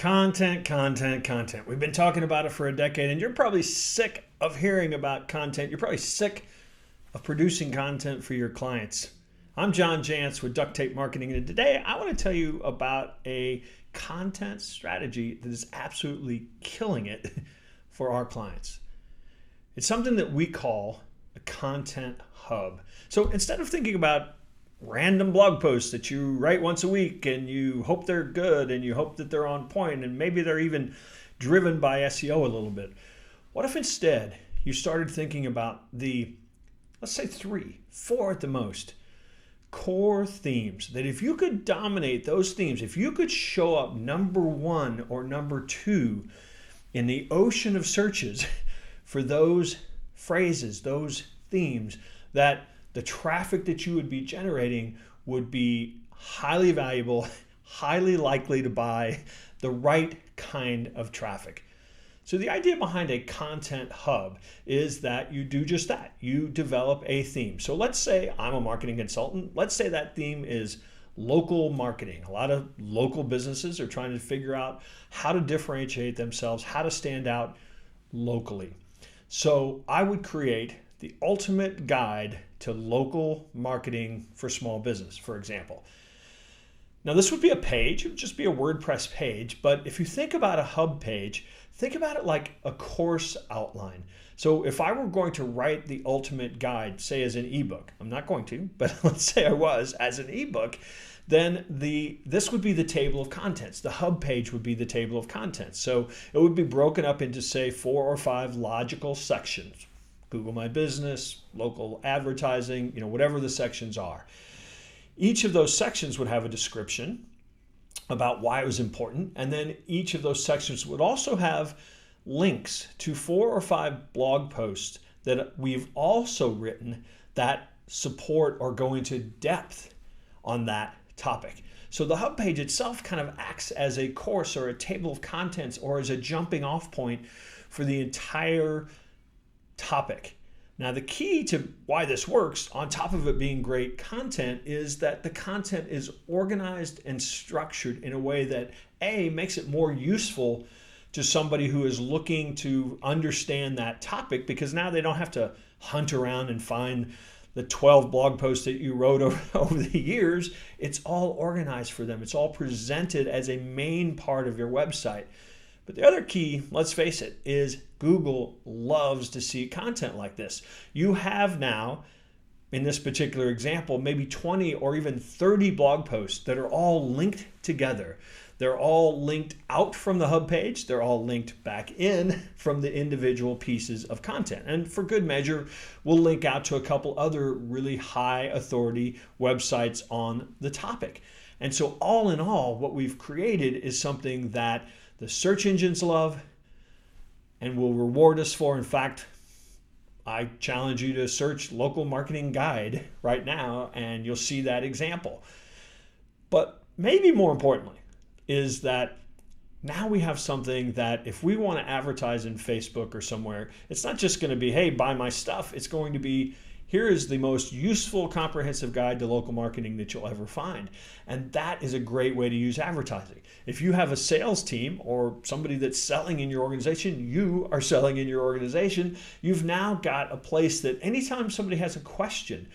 Content, content, content. We've been talking about it for a decade, and you're probably sick of hearing about content. You're probably sick of producing content for your clients. I'm John Jantz with Duct Marketing, and today I want to tell you about a content strategy that is absolutely killing it for our clients. It's something that we call a content hub. So instead of thinking about random blog posts that you write once a week and you hope they're good and you hope that they're on point and maybe they're even driven by SEO a little bit, what if instead you started thinking about the, let's say 3, 4 at the most, core themes that if you could dominate those themes, if you could show up number 1 or number 2 in the ocean of searches for those phrases, those themes, that the traffic that you would be generating would be highly valuable, highly likely to buy the right kind of traffic. So the idea behind a content hub is that you do just that. You develop a theme. So let's say I'm a marketing consultant. Let's say that theme is local marketing. A lot of local businesses are trying to figure out how to differentiate themselves, how to stand out locally. So I would create the ultimate guide to local marketing for small business, for example. Now this would be a page, it would just be a WordPress page, but if you think about a hub page, think about it like a course outline. So if I were going to write the ultimate guide, say as an ebook, I'm not going to, but let's say I was as an ebook, then this would be the table of contents. The hub page would be the table of contents. So it would be broken up into say 4 or 5 logical sections. Google My Business, local advertising, whatever the sections are. Each of those sections would have a description about why it was important, and then each of those sections would also have links to 4 or 5 blog posts that we've also written that support or go into depth on that topic. So the hub page itself kind of acts as a course or a table of contents or as a jumping off point for the entire topic. Now the key to why this works, on top of it being great content, is that the content is organized and structured in a way that A, makes it more useful to somebody who is looking to understand that topic, because now they don't have to hunt around and find the 12 blog posts that you wrote over the years. It's all organized for them. It's all presented as a main part of your website. But the other key, let's face it, is Google loves to see content like this. You have now, in this particular example, maybe 20 or even 30 blog posts that are all linked together. They're all linked out from the hub page. They're all linked back in from the individual pieces of content. And for good measure, we'll link out to a couple other really high authority websites on the topic. And so all in all, what we've created is something that the search engines love and will reward us for. In fact, I challenge you to search local marketing guide right now and you'll see that example. But maybe more importantly is that now we have something that if we want to advertise in Facebook or somewhere, it's not just going to be, hey, buy my stuff. It's going to be, here is the most useful, comprehensive guide to local marketing that you'll ever find. And that is a great way to use advertising. If you have a sales team or somebody that's selling in your organization, you are selling in your organization, you've now got a place that anytime somebody has a question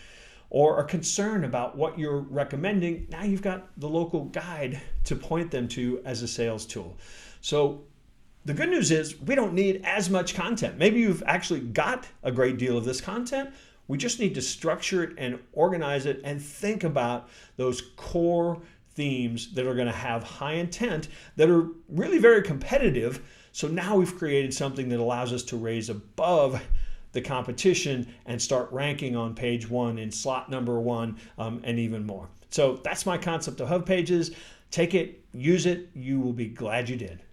or a concern about what you're recommending, now you've got the local guide to point them to as a sales tool. So the good news is we don't need as much content. Maybe you've actually got a great deal of this content. We just need to structure it and organize it and think about those core themes that are going to have high intent, that are really very competitive. So now we've created something that allows us to raise above the competition and start ranking on page 1 in slot number 1 and even more. So that's my concept of hub pages. Take it, use it. You will be glad you did.